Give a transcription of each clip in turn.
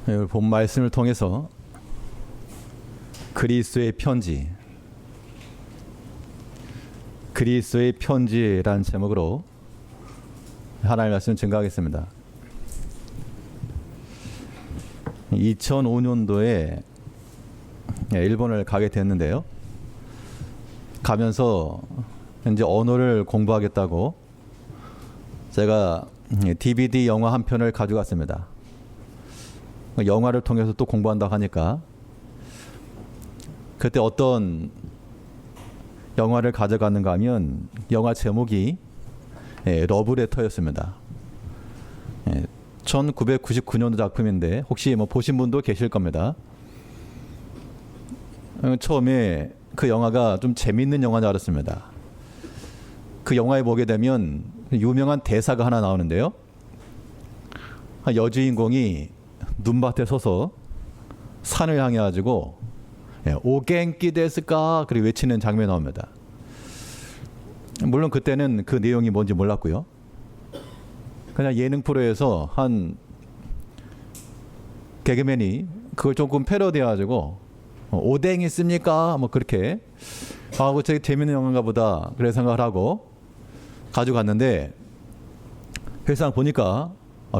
오늘 본 말씀을 통해서 그리스도의 편지라는 제목으로 하나님의 말씀을 증거하겠습니다. 2005년도에 일본을 가게 됐는데요. 가면서 이제 언어를 공부하겠다고 제가 DVD 영화 한 편을 가져갔습니다. 영화를 통해서 또 공부한다고 하니까 그때 어떤 영화를 가져갔는가 하면 영화 제목이 러브레터였습니다. 1999년도 작품인데 혹시 보신 분도 계실 겁니다. 처음에 그 영화가 좀 재밌는 영화인 줄 알았습니다. 그 영화에 보게 되면 유명한 대사가 하나 나오는데요. 여주인공이 눈밭에 서서 산을 향해 가지고 오겐키 데스까 그리고 외치는 장면이 나옵니다. 물론 그때는 그 내용이 뭔지 몰랐고요. 그냥 예능 프로에서 한 개그맨이 그걸 조금 패러디해 가지고 오뎅 있습니까? 그렇게 하고 되게 재밌는 영화인가 보다 그래 생각을 하고 가져갔는데 회상 보니까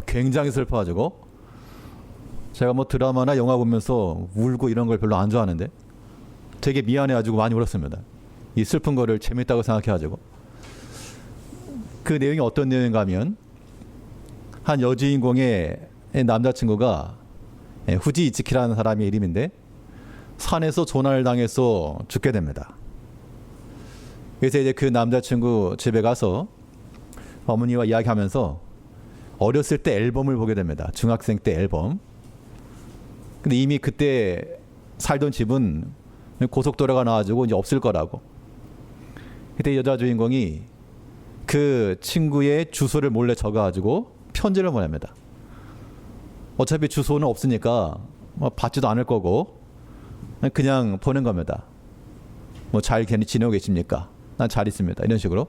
굉장히 슬퍼가지고 제가 드라마나 영화 보면서 울고 이런 걸 별로 안 좋아하는데 되게 미안해가지고 많이 울었습니다. 이 슬픈 거를 재밌다고 생각해가지고. 그 내용이 어떤 내용인가 하면 한 여주인공의 남자친구가 후지 이츠키라는 사람의 이름인데 산에서 조난을 당해서 죽게 됩니다. 그래서 이제 그 남자친구 집에 가서 어머니와 이야기하면서 어렸을 때 앨범을 보게 됩니다. 중학생 때 앨범. 근데 이미 그때 살던 집은 고속도로가 나와가지고 이제 없을 거라고. 그때 여자 주인공이 그 친구의 주소를 몰래 적어가지고 편지를 보냅니다. 어차피 주소는 없으니까 받지도 않을 거고 그냥 보낸 겁니다. 잘 지내고 계십니까? 난 잘 있습니다. 이런 식으로.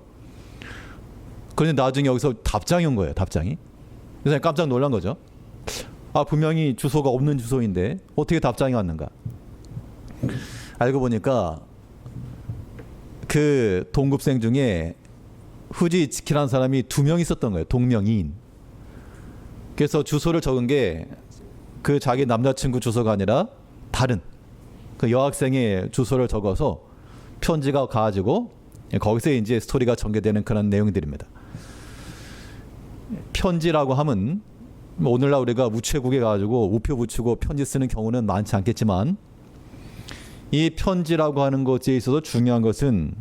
그런데 나중에 여기서 답장이 온 거예요. 답장이. 그래서 깜짝 놀란 거죠. 분명히 주소가 없는 주소인데 어떻게 답장이 왔는가. 알고 보니까 그 동급생 중에 후지 이츠키라는 사람이 2명 있었던 거예요. 동명이인. 그래서 주소를 적은 게 그 자기 남자친구 주소가 아니라 다른 그 여학생의 주소를 적어서 편지가 가가지고 거기서 이제 스토리가 전개되는 그런 내용들입니다. 편지라고 하면 오늘날 우리가 우체국에 가지고 우표 붙이고 편지 쓰는 경우는 많지 않겠지만 이 편지라고 하는 것에 있어서 중요한 것은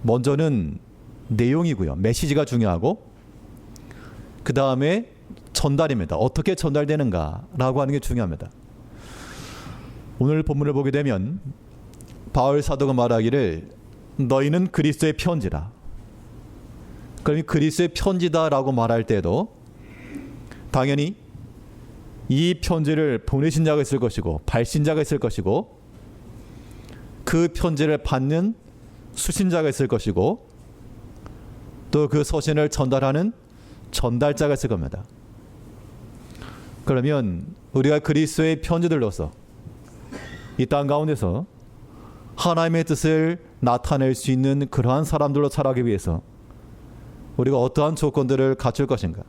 먼저는 내용이고요. 메시지가 중요하고 그 다음에 전달입니다. 어떻게 전달되는가라고 하는 게 중요합니다. 오늘 본문을 보게 되면 바울 사도가 말하기를 너희는 그리스도의 편지라. 그럼 그리스도의 편지다라고 말할 때도 당연히 이 편지를 보내신 자가 있을 것이고 발신자가 있을 것이고 그 편지를 받는 수신자가 있을 것이고 또 그 서신을 전달하는 전달자가 있을 겁니다. 그러면 우리가 그리스도의 편지들로서 이 땅 가운데서 하나님의 뜻을 나타낼 수 있는 그러한 사람들로 살아가기 위해서 우리가 어떠한 조건들을 갖출 것인가.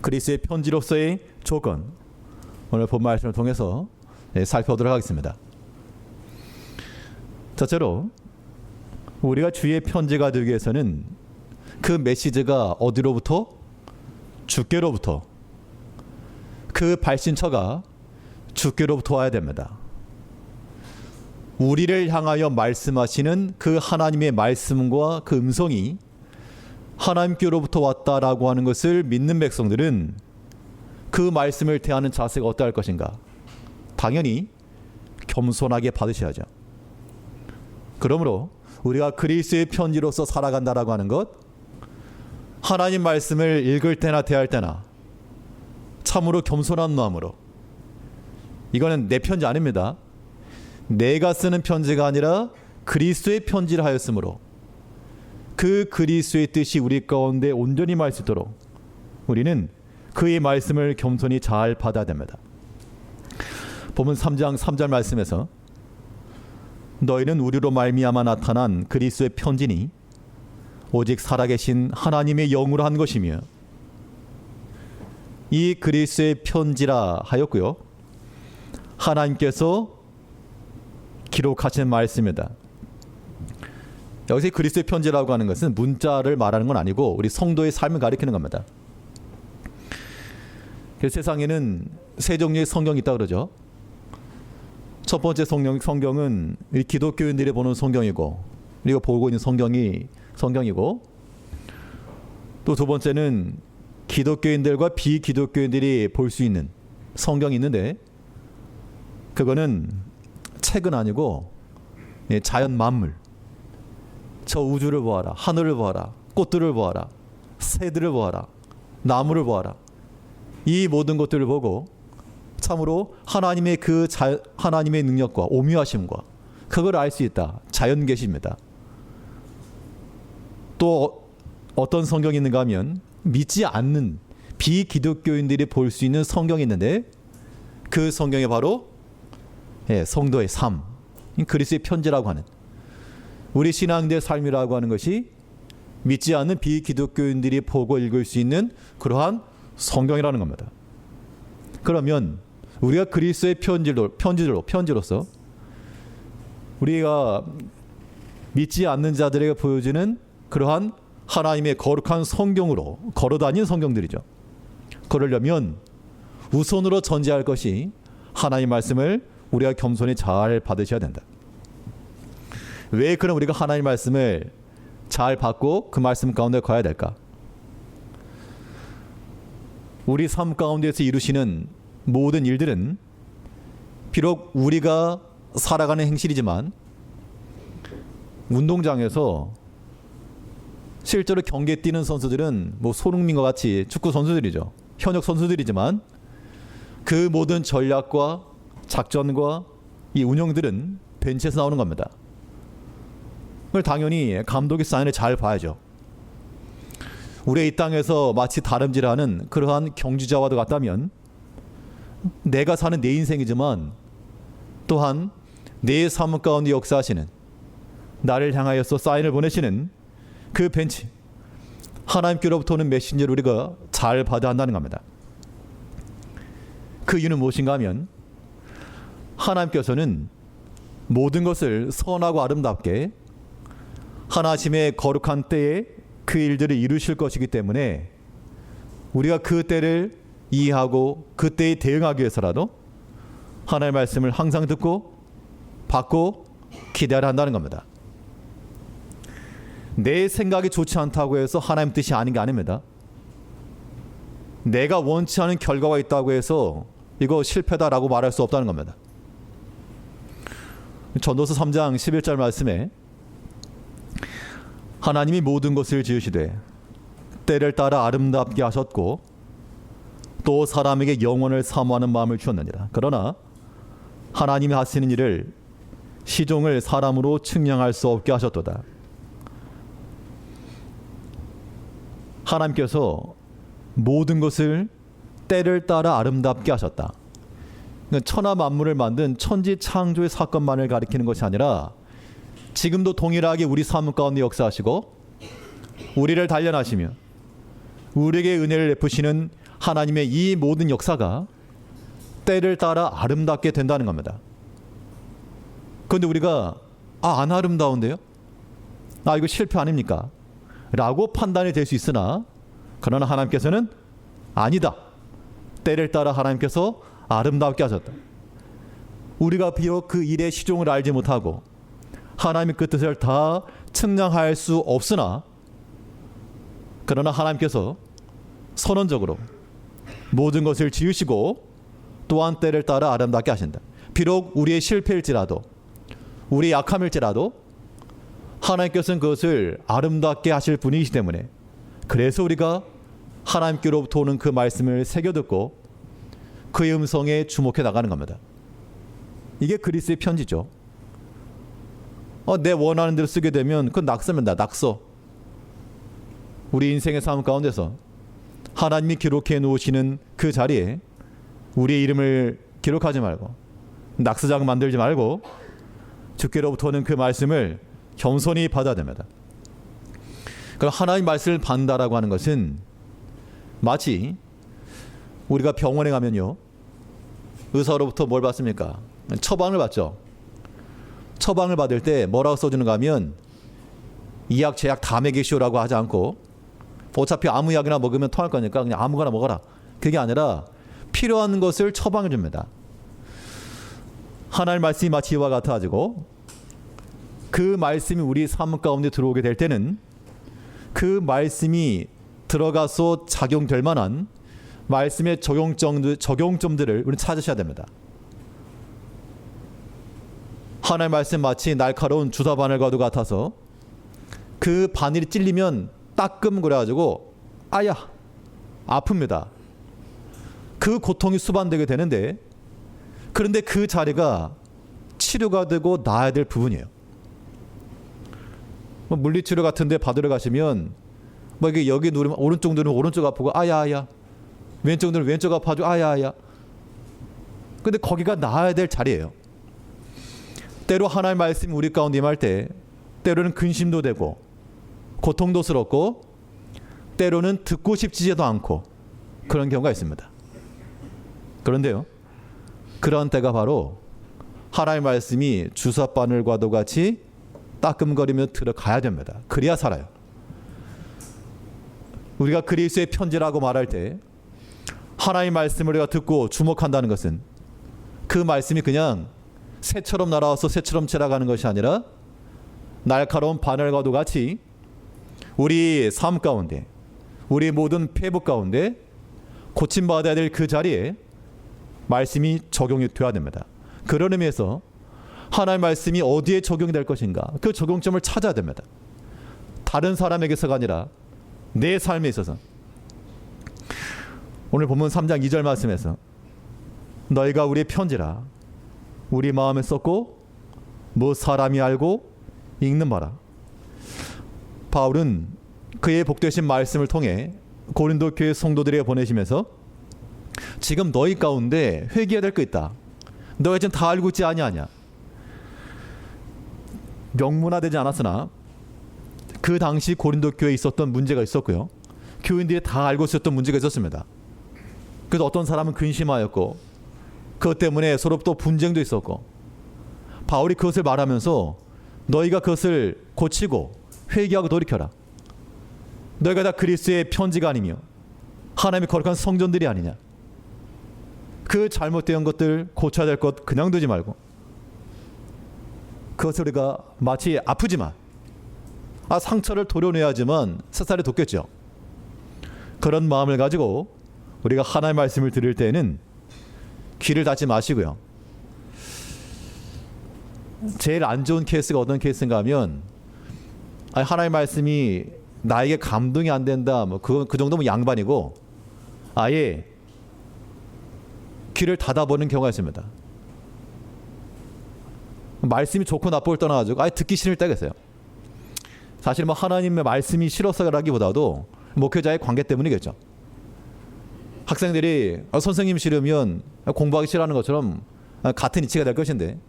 그리스도의 편지로서의 조건, 오늘 본 말씀을 통해서 살펴보도록 하겠습니다. 첫째로 우리가 주의 편지가 되기 위해서는 그 메시지가 어디로부터? 주께로부터. 그 발신처가 주께로부터 와야 됩니다. 우리를 향하여 말씀하시는 그 하나님의 말씀과 그 음성이 하나님께로부터 왔다라고 하는 것을 믿는 백성들은 그 말씀을 대하는 자세가 어떠할 것인가? 당연히 겸손하게 받으셔야죠. 그러므로 우리가 그리스도의 편지로서 살아간다라고 하는 것, 하나님 말씀을 읽을 때나 대할 때나 참으로 겸손한 마음으로, 이거는 내 편지 아닙니다. 내가 쓰는 편지가 아니라 그리스도의 편지를 하였으므로 그 그리스도의 뜻이 우리 가운데 온전히 임할 수 있도록 우리는 그의 말씀을 겸손히 잘 받아야 됩니다. 본문 3장 3절 말씀에서 너희는 우리로 말미암아 나타난 그리스도의 편지니 오직 살아계신 하나님의 영으로 한 것이며 이 그리스도의 편지라 하였고요. 하나님께서 기록하신 말씀이다. 여기서 그리스도의 편지라고 하는 것은 문자를 말하는 건 아니고 우리 성도의 삶을 가리키는 겁니다. 세상에는 세 종류의 성경이 있다고 그러죠. 첫 번째 성경은 기독교인들이 보는 성경이고, 그리고 보고 있는 성경이고, 또 두 번째는 기독교인들과 비기독교인들이 볼 수 있는 성경이 있는데, 그거는 책은 아니고 자연 만물, 저 우주를 보아라, 하늘을 보아라, 꽃들을 보아라, 새들을 보아라, 나무를 보아라, 이 모든 것들을 보고 참으로 하나님의 하나님의 능력과 오묘하심과 그걸 알 수 있다. 자연 계시입니다. 또 어떤 성경이 있는가 하면 믿지 않는 비기독교인들이 볼 수 있는 성경이 있는데, 그 성경이 바로 성도의 삶, 그리스도의 편지라고 하는, 우리 신앙대의 삶이라고 하는 것이 믿지 않는 비기독교인들이 보고 읽을 수 있는 그러한 성경이라는 겁니다. 그러면 우리가 그리스도의 편지로서 우리가 믿지 않는 자들에게 보여주는 그러한 하나님의 거룩한 성경으로 걸어다닌 성경들이죠. 그러려면 우선으로 전제할 것이 하나님의 말씀을 우리가 겸손히 잘 받으셔야 된다. 왜 그럼 우리가 하나님의 말씀을 잘 받고 그 말씀 가운데 가야 될까? 우리 삶 가운데서 이루시는 모든 일들은 비록 우리가 살아가는 행실이지만, 운동장에서 실제로 경기에 뛰는 선수들은 손흥민과 같이 축구 선수들이죠. 현역 선수들이지만 그 모든 전략과 작전과 이 운영들은 벤치에서 나오는 겁니다. 그걸 당연히 감독이 사인을 잘 봐야죠. 우리의 이 땅에서 마치 다름질하는 그러한 경주자와도 같다면, 내가 사는 내 인생이지만 또한 내 삶 가운데 역사하시는, 나를 향하여서 사인을 보내시는 그 벤치, 하나님께로부터 오는 메신저를 우리가 잘 받아야 한다는 겁니다. 그 이유는 무엇인가 하면, 하나님께서는 모든 것을 선하고 아름답게 하나님의 거룩한 때에 그 일들을 이루실 것이기 때문에, 우리가 그 때를 이해하고 그 때에 대응하기 위해서라도 하나님의 말씀을 항상 듣고 받고 기대하려 한다는 겁니다. 내 생각이 좋지 않다고 해서 하나님 뜻이 아닌 게 아닙니다. 내가 원치 않은 결과가 있다고 해서 이거 실패다라고 말할 수 없다는 겁니다. 전도서 3장 11절 말씀에 하나님이 모든 것을 지으시되 때를 따라 아름답게 하셨고 또 사람에게 영원을 사모하는 마음을 주었느니라. 그러나 하나님이 하시는 일을 시종을 사람으로 측량할 수 없게 하셨도다. 하나님께서 모든 것을 때를 따라 아름답게 하셨다. 천하 만물을 만든 천지 창조의 사건만을 가리키는 것이 아니라 지금도 동일하게 우리 삶 가운데 역사하시고 우리를 단련하시며 우리에게 은혜를 베푸시는 하나님의 이 모든 역사가 때를 따라 아름답게 된다는 겁니다. 그런데 우리가 안 아름다운데요? 이거 실패 아닙니까? 라고 판단이 될 수 있으나, 그러나 하나님께서는 아니다. 때를 따라 하나님께서 아름답게 하셨다. 우리가 비록 그 일의 시종을 알지 못하고 하나님의 그 뜻을 다 측량할 수 없으나, 그러나 하나님께서 선언적으로 모든 것을 지으시고 또한 때를 따라 아름답게 하신다. 비록 우리의 실패일지라도, 우리의 약함일지라도 하나님께서는 그것을 아름답게 하실 분이시기 때문에, 그래서 우리가 하나님께로부터 오는 그 말씀을 새겨듣고 그의 음성에 주목해 나가는 겁니다. 이게 그리스도의 편지죠. 내 원하는 대로 쓰게 되면 그건 낙서입니다. 낙서. 우리 인생의 삶 가운데서 하나님이 기록해 놓으시는 그 자리에 우리의 이름을 기록하지 말고 낙서장 만들지 말고 주께로부터는 그 말씀을 겸손히 받아야 됩니다. 그럼 하나님 말씀을 받는다라고 하는 것은 마치 우리가 병원에 가면요, 의사로부터 뭘 받습니까? 처방을 받죠. 처방을 받을 때 뭐라고 써주는가 하면 이 약, 제 약 다 먹이시오라고 하지 않고 어차피 아무 약이나 먹으면 통할 거니까 그냥 아무거나 먹어라. 그게 아니라 필요한 것을 처방을 줍니다. 하나님 말씀이 마치 이와 같아가지고 그 말씀이 우리 삶 가운데 들어오게 될 때는 그 말씀이 들어가서 작용될 만한 말씀의 적용점들을 우리는 찾으셔야 됩니다. 하나님 말씀 마치 날카로운 주사 바늘과도 같아서 그 바늘이 찔리면 따끔거려가지고 아야 아픕니다. 그 고통이 수반되게 되는데, 그런데 그 자리가 치료가 되고 나아야 될 부분이에요. 물리치료 같은데 받으러 가시면 뭐 이게 여기 누르면 오른쪽 누르면 오른쪽 아프고 아야 왼쪽 누르면 왼쪽 아파지고 아야. 근데 거기가 나아야 될 자리예요. 때로 하나님 말씀이 우리 가운데 임할 때 때로는 근심도 되고 고통도 스럽고 때로는 듣고 싶지도 않고 그런 경우가 있습니다. 그런데요, 그런 때가 바로 하나님 말씀이 주사바늘과도 같이 따끔거리며 들어가야 됩니다. 그래야 살아요. 우리가 그리스도의 편지라고 말할 때 하나님 말씀을 우리가 듣고 주목한다는 것은 그 말씀이 그냥 새처럼 날아와서 새처럼 지나가는 것이 아니라 날카로운 바늘과도 같이 우리 삶 가운데, 우리 모든 폐부 가운데 고침받아야 될 그 자리에 말씀이 적용이 되어야 됩니다. 그런 의미에서 하나님 말씀이 어디에 적용이 될 것인가, 그 적용점을 찾아야 됩니다. 다른 사람에게서가 아니라 내 삶에 있어서. 오늘 본문 3장 2절 말씀에서 너희가 우리의 편지라 우리 마음에 썼고 뭐 사람이 알고 읽는 바라. 바울은 그의 복되신 말씀을 통해 고린도 교회 성도들에게 보내시면서 지금 너희 가운데 회개해야 될 거 있다. 너희 지금 다 알고 있지 아니하냐. 명문화되지 않았으나 그 당시 고린도 교회에 있었던 문제가 있었고요. 교인들이 다 알고 있었던 문제가 있었습니다. 그래서 어떤 사람은 근심하였고 그것 때문에 서로 또 분쟁도 있었고, 바울이 그것을 말하면서 너희가 그것을 고치고 회개하고 돌이켜라. 너희가 다 그리스도의 편지가 아니며 하나님의 거룩한 성전들이 아니냐. 그 잘못된 것들 고쳐야 될 것 그냥 두지 말고 그것을 우리가 마치 아프지만 상처를 도려내야지만 새살이 돋겠죠. 그런 마음을 가지고 우리가 하나님의 말씀을 들을 때에는 귀를 닫지 마시고요. 제일 안 좋은 케이스가 어떤 케이스인가 하면 하나님의 말씀이 나에게 감동이 안 된다, 뭐 그 정도면 양반이고 아예 귀를 닫아버리는 경우가 있습니다. 말씀이 좋고 나쁘고를 떠나가지고 아예 듣기 싫을 때가 있어요. 사실 뭐 하나님의 말씀이 싫어서라기보다도 목회자의 관계 때문이겠죠. 학생들이 선생님 싫으면 공부하기 싫어하는 것처럼 같은 이치가 될 것인데,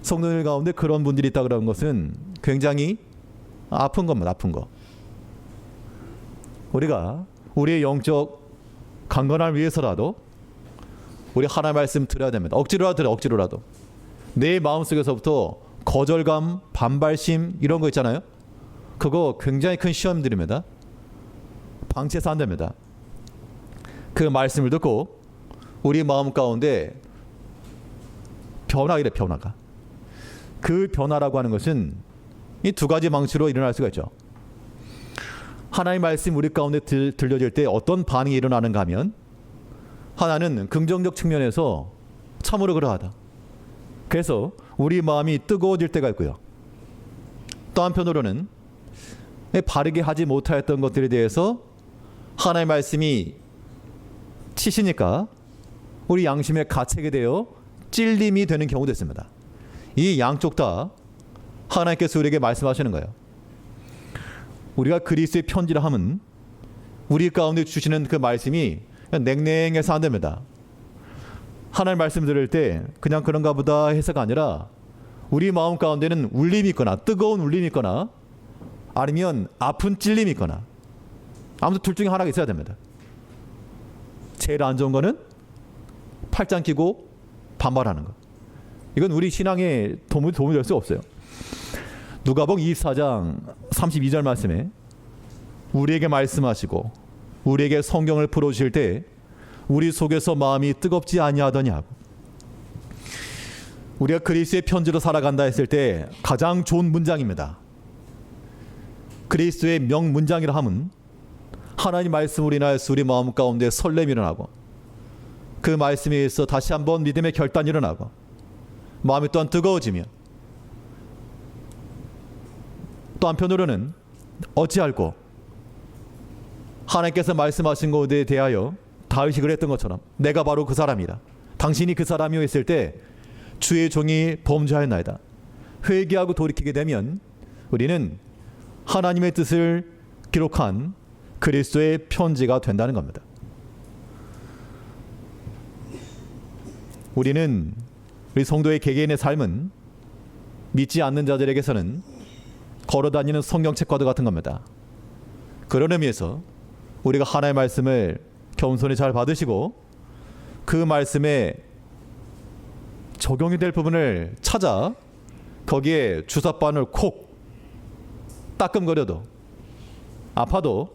성도들 가운데 그런 분들이 있다 그러는 것은 굉장히 아픈 겁니다. 아픈 거. 우리가 우리의 영적 강건함을 위해서라도 우리 하나님의 말씀 들어야 됩니다. 억지로라도 들어요. 억지로라도. 내 마음속에서부터 거절감, 반발심 이런 거 있잖아요. 그거 굉장히 큰 시험들입니다. 방치해서 안 됩니다. 그 말씀을 듣고 우리 마음 가운데 변화가, 변화가. 그 변화라고 하는 것은 이 두 가지 방식으로 일어날 수가 있죠. 하나님의 말씀 우리 가운데 들려질 때 어떤 반응이 일어나는가 하면, 하나는 긍정적 측면에서 참으로 그러하다. 그래서 우리 마음이 뜨거워질 때가 있고요. 또 한편으로는 바르게 하지 못하였던 것들에 대해서 하나님의 말씀이 치시니까 우리 양심의 가책이 되어 찔림이 되는 경우도 있습니다. 이 양쪽 다 하나님께서 우리에게 말씀하시는 거예요. 우리가 그리스도의 편지라 함은 우리 가운데 주시는 그 말씀이 냉랭해서 안 됩니다. 하나님 말씀 들을 때 그냥 그런가 보다 해서가 아니라 우리 마음 가운데는 울림이 있거나 뜨거운 울림이 있거나 아니면 아픈 찔림이 있거나 아무튼 둘 중에 하나가 있어야 됩니다. 제일 안 좋은 거는 팔짱 끼고 반발하는 거. 이건 우리 신앙에 도움이 될 수 없어요. 누가복음 24장 32절 말씀에 우리에게 말씀하시고 우리에게 성경을 풀어주실 때 우리 속에서 마음이 뜨겁지 아니하더냐고. 우리가 그리스도의 편지로 살아간다 했을 때 가장 좋은 문장입니다. 그리스도의 명문장이라 함은 하나님 말씀으로 인하여서 우리 마음 가운데 설렘이 일어나고 그 말씀에 의해서 다시 한번 믿음의 결단이 일어나고 마음이 또한 뜨거워지며 또 한편으로는 어찌할꼬 하나님께서 말씀하신 것에 대하여 다윗이 그랬던 것처럼 내가 바로 그 사람이다. 당신이 그 사람이요 했을 때 주의 종이 범죄하였나이다. 회개하고 돌이키게 되면 우리는 하나님의 뜻을 기록한 그리스도의 편지가 된다는 겁니다. 우리는 우리 성도의 개개인의 삶은 믿지 않는 자들에게서는 걸어다니는 성경책과도 같은 겁니다. 그런 의미에서 우리가 하나님의 말씀을 겸손히 잘 받으시고 그 말씀에 적용이 될 부분을 찾아 거기에 주사바늘 콕 따끔거려도 아파도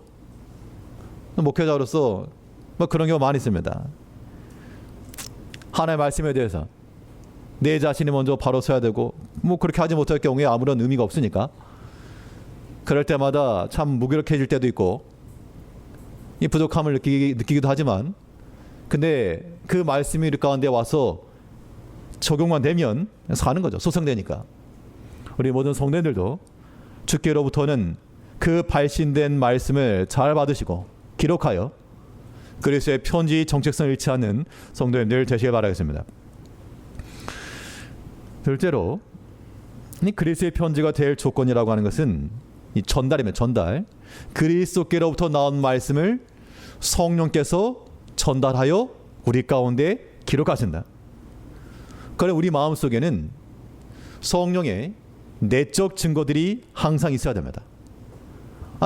목회자로서 그런 경우 많이 있습니다. 하나님의 말씀에 대해서 내 자신이 먼저 바로 서야 되고 그렇게 하지 못할 경우에 아무런 의미가 없으니까 그럴 때마다 참 무기력해질 때도 있고 이 부족함을 느끼기도 하지만 근데 그 말씀이 우리 가운데 와서 적용만 되면 사는 거죠. 소성되니까. 우리 모든 성도들도 주께로부터는 그 발신된 말씀을 잘 받으시고 기록하여 그리스도의 편지 정체성을 잃지 않는 성도님들 되시길 바라겠습니다. 둘째로 이 그리스도의 편지가 될 조건이라고 하는 것은 이 전달이면 전달. 그리스도께로부터 나온 말씀을 성령께서 전달하여 우리 가운데 기록하신다. 그래 우리 마음속에는 성령의 내적 증거들이 항상 있어야 됩니다.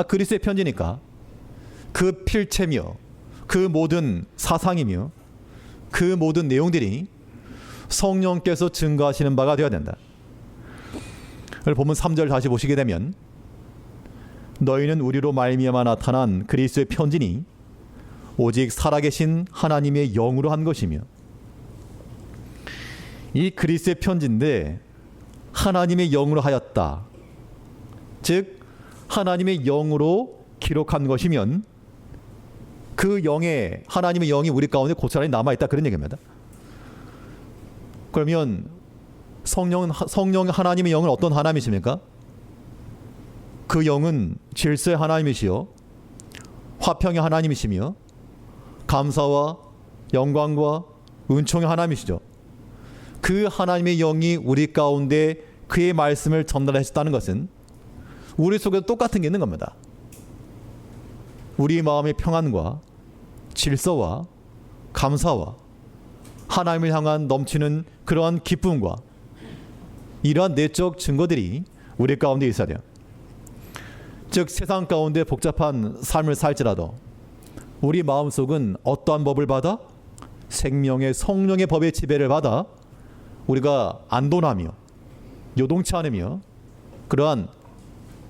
그리스도의 편지니까 그 필체며 그 모든 사상이며 그 모든 내용들이 성령께서 증거하시는 바가 되어야 된다. 본문 3절 다시 보시게 되면 너희는 우리로 말미암아 나타난 그리스도의 편지니 오직 살아계신 하나님의 영으로 한 것이며 이 그리스도의 편지인데 하나님의 영으로 하였다. 즉 하나님의 영으로 기록한 것이면 그 영에 하나님의 영이 우리 가운데 고스란히 남아있다 그런 얘기입니다. 그러면 성령 하나님의 영은 어떤 하나님이십니까? 그 영은 질서의 하나님이시요 화평의 하나님이시며 감사와 영광과 은총의 하나님이시죠. 그 하나님의 영이 우리 가운데 그의 말씀을 전달하셨다는 것은 우리 속에도 똑같은 게 있는 겁니다. 우리 마음의 평안과 질서와 감사와 하나님을 향한 넘치는 그러한 기쁨과 이러한 내적 증거들이 우리 가운데 있어야 돼요. 즉 세상 가운데 복잡한 삶을 살지라도 우리 마음속은 어떠한 법을 받아? 생명의 성령의 법의 지배를 받아 우리가 안도하며 요동치 않으며 그러한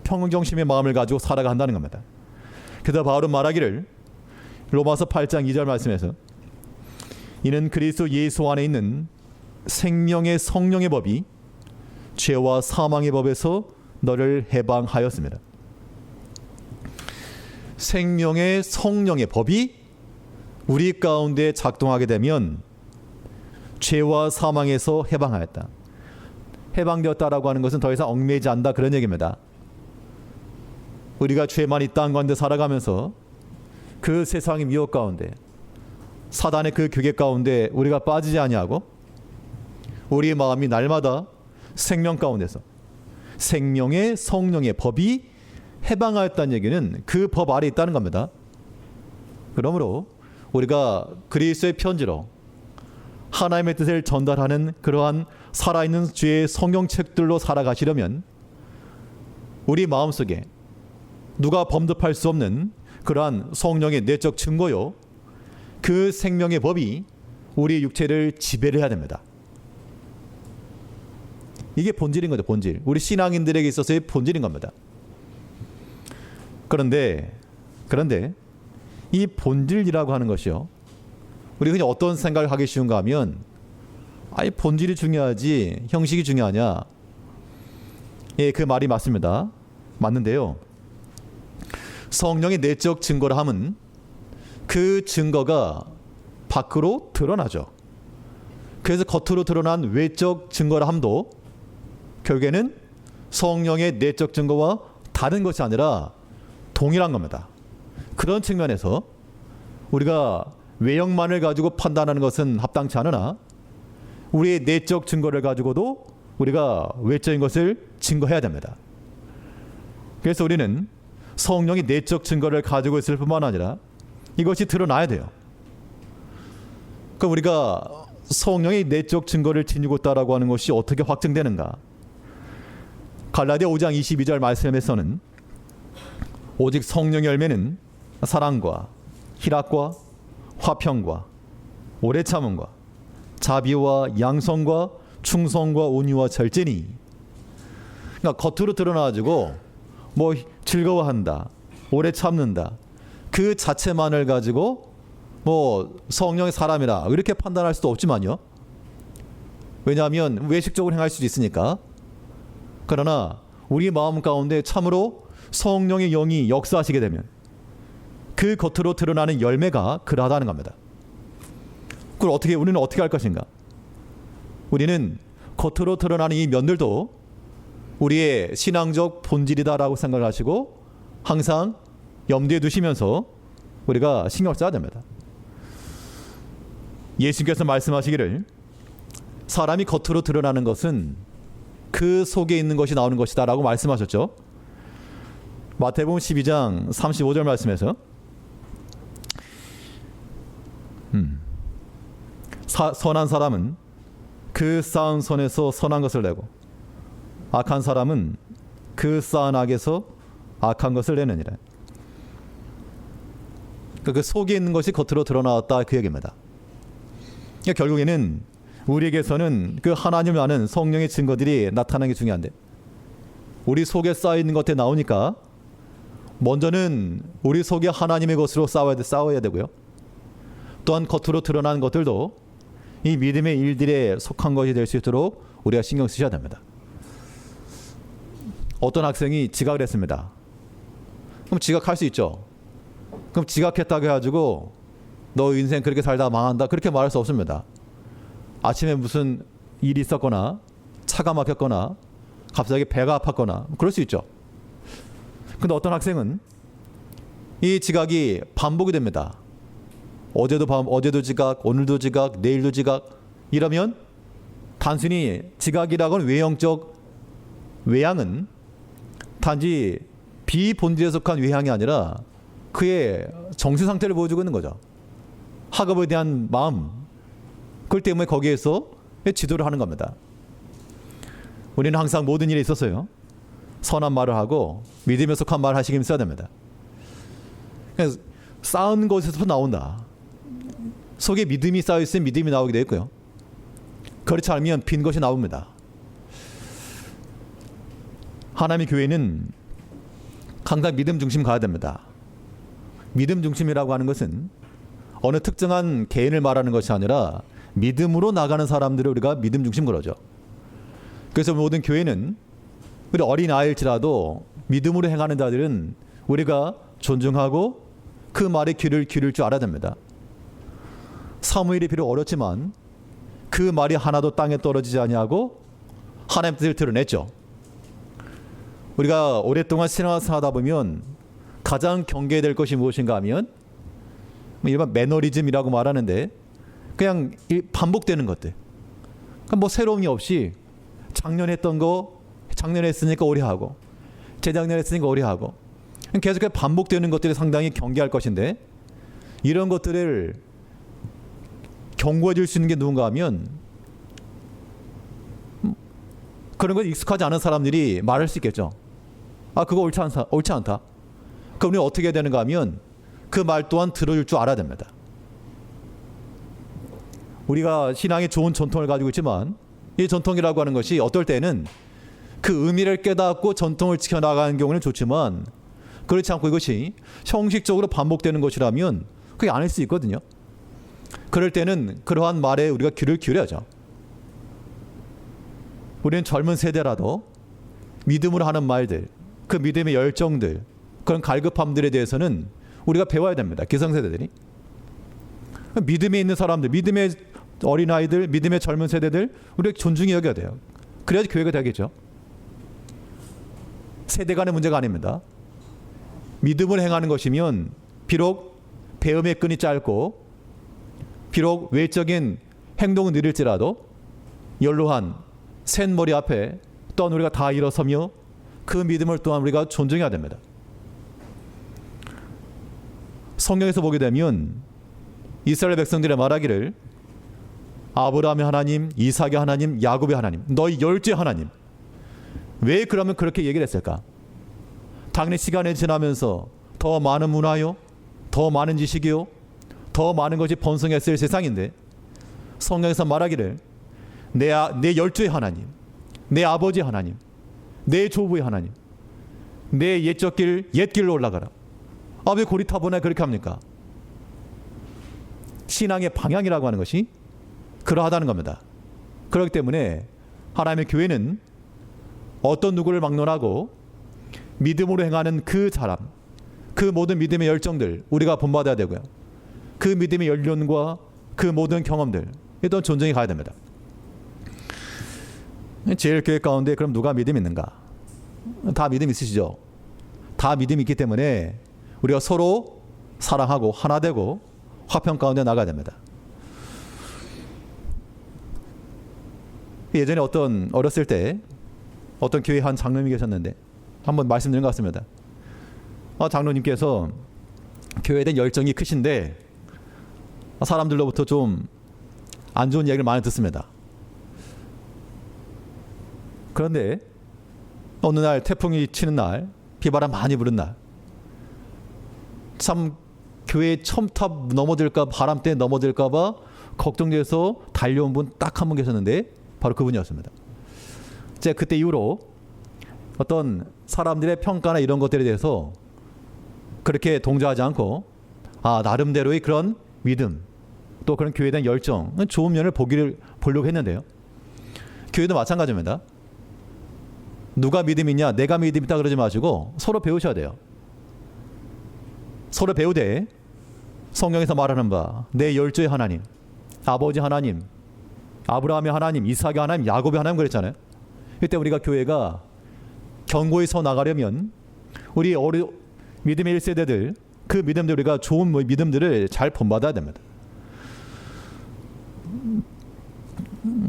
평정심의 마음을 가지고 살아간다는 겁니다. 그래서 바울은 말하기를 로마서 8장 2절 말씀에서 이는 그리스도 예수 안에 있는 생명의 성령의 법이 죄와 사망의 법에서 너를 해방하였습니다. 생명의 성령의 법이 우리 가운데 작동하게 되면 죄와 사망에서 해방하였다. 해방되었다라고 하는 것은 더 이상 얽매이지 않는다 그런 얘기입니다. 우리가 죄만 이 땅 가운데 살아가면서 그 세상의 미혹 가운데 사단의 그 규계 가운데 우리가 빠지지 아니하고 우리의 마음이 날마다 생명 가운데서 생명의 성령의 법이 해방하였다는 얘기는 그 법 아래 있다는 겁니다. 그러므로 우리가 그리스도의 편지로 하나님의 뜻을 전달하는 그러한 살아있는 주의 성경책들로 살아가시려면 우리 마음속에 누가 범접할 수 없는 그러한 성령의 내적 증거요, 그 생명의 법이 우리 육체를 지배를 해야 됩니다. 이게 본질인 거죠. 본질. 우리 신앙인들에게 있어서의 본질인 겁니다. 그런데 이 본질이라고 하는 것이요, 우리 그냥 어떤 생각을 하기 쉬운가 하면 아예 본질이 중요하지 형식이 중요하냐. 예, 그 말이 맞습니다. 맞는데요, 성령의 내적 증거라 함은 그 증거가 밖으로 드러나죠. 그래서 겉으로 드러난 외적 증거라 함도 결국에는 성령의 내적 증거와 다른 것이 아니라 동일한 겁니다. 그런 측면에서 우리가 외형만을 가지고 판단하는 것은 합당치 않으나 우리의 내적 증거를 가지고도 우리가 외적인 것을 증거해야 됩니다. 그래서 우리는 성령이 내적 증거를 가지고 있을 뿐만 아니라 이것이 드러나야 돼요. 그럼 우리가 성령의 내적 증거를 지니고 있다라고 하는 것이 어떻게 확증되는가? 갈라디아 5장 22절 말씀에서는 오직 성령의 열매는 사랑과 희락과 화평과 오래 참음과 자비와 양성과 충성과 온유와 절제니. 그러니까 겉으로 드러나가지고 뭐 즐거워한다, 오래 참는다, 그 자체만을 가지고 뭐 성령의 사람이라 이렇게 판단할 수도 없지만요. 왜냐하면 외식적으로 행할 수도 있으니까. 그러나 우리 마음 가운데 참으로 성령의 영이 역사하시게 되면 그 겉으로 드러나는 열매가 그러하다는 겁니다. 그걸 우리는 어떻게 할 것인가? 우리는 겉으로 드러나는 이 면들도 우리의 신앙적 본질이다라고 생각하시고 항상 염두에 두시면서 우리가 신경 써야 됩니다. 예수님께서 말씀하시기를 사람이 겉으로 드러나는 것은 그 속에 있는 것이 나오는 것이다 라고 말씀하셨죠. 마태복음 12장 35절 말씀에서 선한 사람은 그 쌓은 손에서 선한 것을 내고 악한 사람은 그 쌓은 악에서 악한 것을 내느니라. 그 속에 있는 것이 겉으로 드러나왔다, 그 얘기입니다. 그러니까 결국에는 우리에게서는 그 하나님을 아는 성령의 증거들이 나타나는 게 중요한데 우리 속에 쌓여있는 것에 나오니까 먼저는 우리 속에 하나님의 것으로 싸워야 되고요. 또한 겉으로 드러나는 것들도 이 믿음의 일들에 속한 것이 될 수 있도록 우리가 신경 쓰셔야 됩니다. 어떤 학생이 지각을 했습니다. 그럼 지각할 수 있죠. 그럼 지각했다고 해가지고 너 인생 그렇게 살다 망한다 그렇게 말할 수 없습니다. 아침에 무슨 일이 있었거나 차가 막혔거나 갑자기 배가 아팠거나 그럴 수 있죠. 근데 어떤 학생은 이 지각이 반복이 됩니다. 어제도 지각, 오늘도 지각, 내일도 지각. 이러면 단순히 지각이라고는 외형적 외향은 단지 비본질에 속한 외향이 아니라 그의 정신 상태를 보여주고 있는 거죠. 학업에 대한 마음, 그걸 때문에 거기에서 지도를 하는 겁니다. 우리는 항상 모든 일에 있어서요, 선한 말을 하고 믿음에 속한 말을 하시기 힘써야 됩니다. 쌓은 것에서 나온다. 속에 믿음이 쌓여있으면 믿음이 나오게 되어 있고요. 그렇지 않으면 빈 것이 나옵니다. 하나님의 교회는 항상 믿음 중심 가야 됩니다. 믿음 중심이라고 하는 것은 어느 특정한 개인을 말하는 것이 아니라 믿음으로 나가는 사람들을 우리가 믿음 중심 그러죠. 그래서 모든 교회는 우리 어린아이일지라도 믿음으로 행하는 자들은 우리가 존중하고 그 말에 귀를 기울일 줄 알아야 됩니다. 사무엘이 비록 어렸지만 그 말이 하나도 땅에 떨어지지 아니하고 하나님의 뜻을 드러냈죠. 우리가 오랫동안 신앙생활 하다 보면 가장 경계해야 될 것이 무엇인가 하면 일반 매너리즘이라고 말하는데 그냥 반복되는 것들. 그러니까 뭐 새로움이 없이 작년에 했던 거 작년에 했으니까 올해 하고 재작년에 했으니까 올해 하고 계속 반복되는 것들이 상당히 경계할 것인데 이런 것들을 경고해 줄 수 있는 게 누군가 하면 그런 거 익숙하지 않은 사람들이 말할 수 있겠죠. 아, 그거 옳지 않다. 그럼 우리가 어떻게 해야 되는가 하면 그 말 또한 들어줄 줄 알아야 됩니다. 우리가 신앙의 좋은 전통을 가지고 있지만 이 전통이라고 하는 것이 어떨 때는 그 의미를 깨닫고 전통을 지켜나가는 경우는 좋지만 그렇지 않고 이것이 형식적으로 반복되는 것이라면 그게 아닐 수 있거든요. 그럴 때는 그러한 말에 우리가 귀를 기울여야죠. 우리는 젊은 세대라도 믿음으로 하는 말들, 그 믿음의 열정들, 그런 갈급함들에 대해서는 우리가 배워야 됩니다. 기성세대들이. 믿음에 있는 사람들, 믿음의 어린아이들, 믿음의 젊은 세대들 우리가 존중히 여겨야 돼요. 그래야지 교회가 되겠죠. 세대 간의 문제가 아닙니다. 믿음을 행하는 것이면 비록 배움의 끈이 짧고 비록 외적인 행동은 느릴지라도 연로한 센 머리 앞에 또한 우리가 다 일어서며 그 믿음을 또한 우리가 존중해야 됩니다. 성경에서 보게 되면 이스라엘 백성들의 말하기를 아브라함의 하나님, 이삭의 하나님, 야곱의 하나님, 너희 열조의 하나님. 왜 그러면 그렇게 얘기를 했을까? 당연히 시간이 지나면서 더 많은 문화요, 더 많은 지식이요, 더 많은 것이 번성했을 세상인데 성경에서 말하기를 내 열조의 하나님, 내 아버지의 하나님, 내 조부의 하나님, 내 옛적 길, 옛 길로 올라가라. 아, 왜 고리타분하게 그렇게 합니까? 신앙의 방향이라고 하는 것이 그러하다는 겁니다. 그렇기 때문에 하나님의 교회는 어떤 누구를 막론하고 믿음으로 행하는 그 사람, 그 모든 믿음의 열정들 우리가 본받아야 되고요. 그 믿음의 연륜과 그 모든 경험들 이런 존중이 가야 됩니다. 제일 교회 가운데 그럼 누가 믿음 있는가? 다 믿음 있으시죠? 다 믿음이 있기 때문에 우리가 서로 사랑하고 하나 되고 화평 가운데 나가야 됩니다. 예전에 어렸을 때 어떤 교회 한 장로님이 계셨는데 한번 말씀드린 것 같습니다. 장로님께서 교회에 대한 열정이 크신데 사람들로부터 좀 안 좋은 얘기를 많이 듣습니다. 그런데 어느 날 태풍이 치는 날, 비바람 많이 부는 날, 참 교회 첨탑 넘어질까 바람 때문에 넘어질까 봐 걱정돼서 달려온 분 딱 한 분 계셨는데 바로 그분이었습니다. 제가 그때 이후로 어떤 사람들의 평가나 이런 것들에 대해서 그렇게 동조하지 않고 나름대로의 그런 믿음 또 그런 교회에 대한 열정, 좋은 면을 보려고 했는데요. 교회도 마찬가지입니다. 누가 믿음이 있냐, 내가 믿음이 있다 그러지 마시고 서로 배우셔야 돼요. 서로 배우되 성경에서 말하는 바 내 열조의 하나님, 아버지 하나님, 아브라함의 하나님, 이삭의 하나님, 야곱의 하나님 그랬잖아요. 이때 우리가 교회가 견고히 서 나가려면 우리 믿음의 1세대들 그 믿음들 우리가 좋은 믿음들을 잘 본받아야 됩니다.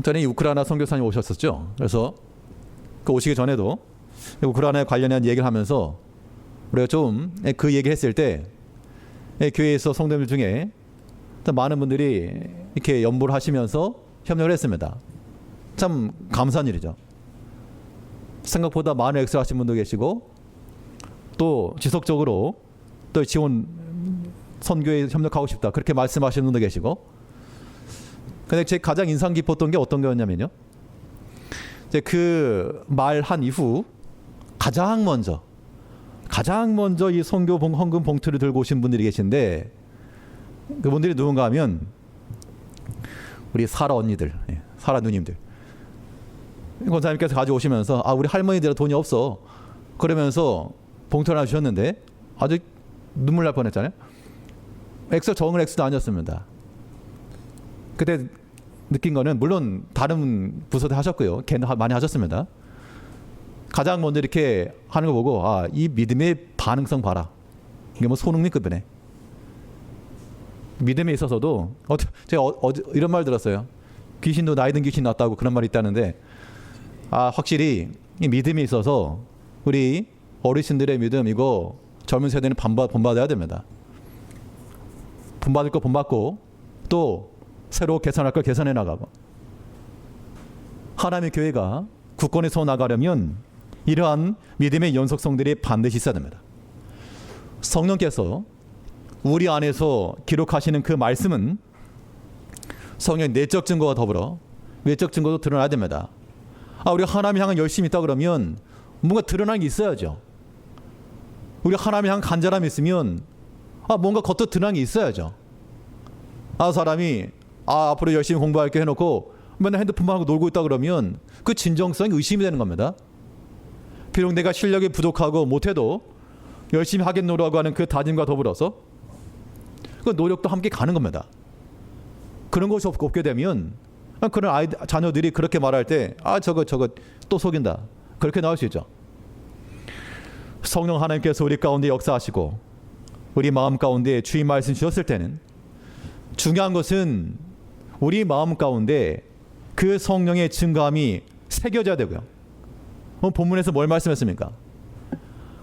전에 우크라이나 선교사님 오셨었죠. 그래서 그 오시기 전에도 우크라이나에 관련한 얘기를 하면서 우리가 좀 그 얘기를 했을 때 교회에서 성도들 중에 많은 분들이 이렇게 연보를 하시면서 협력을 했습니다. 참 감사한 일이죠. 생각보다 많은 액수를 하신 분도 계시고 또 지속적으로 또 지원 선교에 협력하고 싶다 그렇게 말씀하시는 분도 계시고. 근데 제 가장 인상 깊었던 게 어떤 거였냐면요. 그 말한 이후 가장 먼저 이 선교 헌금 봉투를 들고 오신 분들이 계신데 그분들이 누군가 하면 우리 사라 언니들, 사라 누님들. 권사님께서 가져오시면서 우리 할머니들 돈이 없어 그러면서 봉투를 하나 주셨는데 아주 눈물 날 뻔했잖아요. 액수 적은 액수도 아니었습니다. 그때 느낀 거는 물론 다른 부서도 하셨고요. 걔는 많이 하셨습니다. 가장 먼저 이렇게 하는 거 보고 이 믿음의 반응성 봐라. 이게 뭐 손흥민급이네. 믿음에 있어서도 제가 이런 말 들었어요. 귀신도 나이 든 귀신 났다고 그런 말이 있다는데 확실히 이 믿음에 있어서 우리 어르신들의 믿음 이거 젊은 세대는 본받아야 됩니다. 본받을 거 본받고 또 새로 개선할 걸 개선해 나가고, 하나님의 교회가 굳건히 서 나가려면 이러한 믿음의 연속성들이 반드시 있어야 됩니다. 성령께서 우리 안에서 기록하시는 그 말씀은 성령의 내적 증거와 더불어 외적 증거도 드러나야 됩니다. 우리가 하나님 향한 열심이 있다 그러면 뭔가 드러나는 게 있어야죠. 우리가 하나님 향한 간절함이 있으면 뭔가 겉으로 드러나는 게 있어야죠. 사람이 앞으로 열심히 공부할게 해놓고 맨날 핸드폰만 하고 놀고 있다 그러면 그 진정성이 의심이 되는 겁니다. 비록 내가 실력이 부족하고 못해도 열심히 하겠노라고 하는 그 다짐과 더불어서 그 노력도 함께 가는 겁니다. 그런 것이 없게 되면 그런 자녀들이 그렇게 말할 때 저거 또 속인다, 그렇게 나올 수 있죠. 성령 하나님께서 우리 가운데 역사하시고 우리 마음 가운데 주의 말씀 주셨을 때는 중요한 것은 우리 마음 가운데 그 성령의 증거함이 새겨져야 되고요. 본문에서 뭘 말씀했습니까?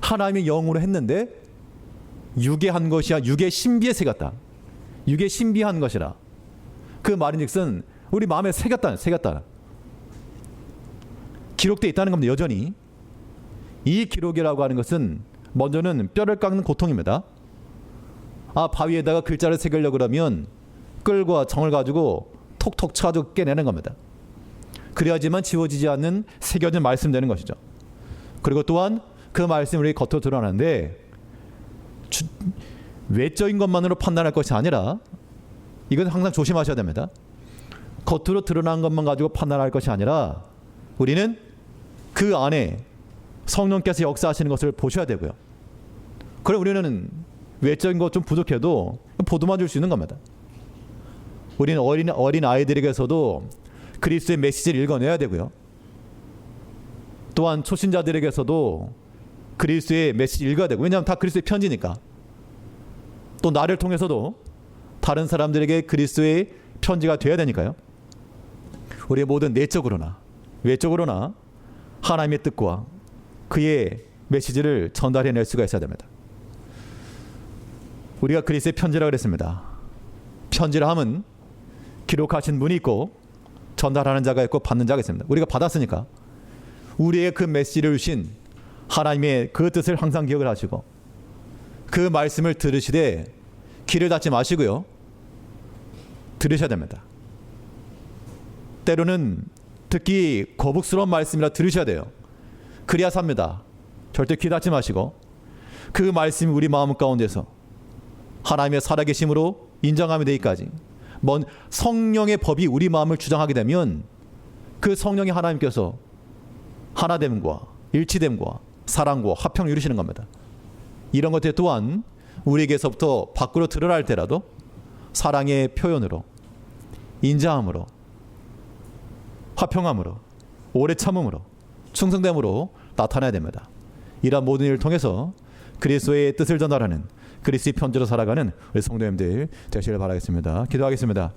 하나님의 영으로 했는데 육에 한 것이야 육의 신비에 새겼다. 육의 신비한 것이라. 그 말인즉슨 우리 마음에 새겼다. 기록되어 있다는 겁니다. 여전히. 이 기록이라고 하는 것은 먼저는 뼈를 깎는 고통입니다. 바위에다가 글자를 새기려고 그러면 끌과 정을 가지고 톡톡 쳐가지고 깨내는 겁니다. 그래야지만 지워지지 않는 새겨진 말씀 되는 것이죠. 그리고 또한 그 말씀이 우리 겉으로 드러나는데 외적인 것만으로 판단할 것이 아니라, 이건 항상 조심하셔야 됩니다. 겉으로 드러난 것만 가지고 판단할 것이 아니라 우리는 그 안에 성령께서 역사하시는 것을 보셔야 되고요. 그럼 우리는 외적인 것 좀 부족해도 보도만 줄 수 있는 겁니다. 우리는 어린 아이들에게서도 그리스도의 메시지를 읽어내야 되고요. 또한 초신자들에게서도 그리스도의 메시지를 읽어야 되고, 왜냐하면 다 그리스도의 편지니까. 또 나를 통해서도 다른 사람들에게 그리스도의 편지가 되어야 되니까요. 우리의 모든 내적으로나 외적으로나 하나님의 뜻과 그의 메시지를 전달해낼 수가 있어야 됩니다. 우리가 그리스도의 편지라고 그랬습니다. 편지라 함은 기록하신 분이 있고 전달하는 자가 있고 받는 자가 있습니다. 우리가 받았으니까 우리의 그 메시지를 주신 하나님의 그 뜻을 항상 기억을 하시고 그 말씀을 들으시되 귀를 닫지 마시고요. 들으셔야 됩니다. 때로는 듣기 거북스러운 말씀이라 들으셔야 돼요. 그래야 삽니다. 절대 귀 닫지 마시고 그 말씀이 우리 마음 가운데서 하나님의 살아계심으로 인정함이 되기까지, 성령의 법이 우리 마음을 주장하게 되면 그 성령의 하나님께서 하나됨과 일치됨과 사랑과 화평을 이루시는 겁니다. 이런 것들 또한 우리에게서부터 밖으로 드러날 때라도 사랑의 표현으로, 인자함으로, 화평함으로, 오래 참음으로, 충성됨으로 나타나야 됩니다. 이러한 모든 일을 통해서 그리스도의 뜻을 전달하는 그리스도의 편지로 살아가는 우리 성도님들 되시길 바라겠습니다. 기도하겠습니다.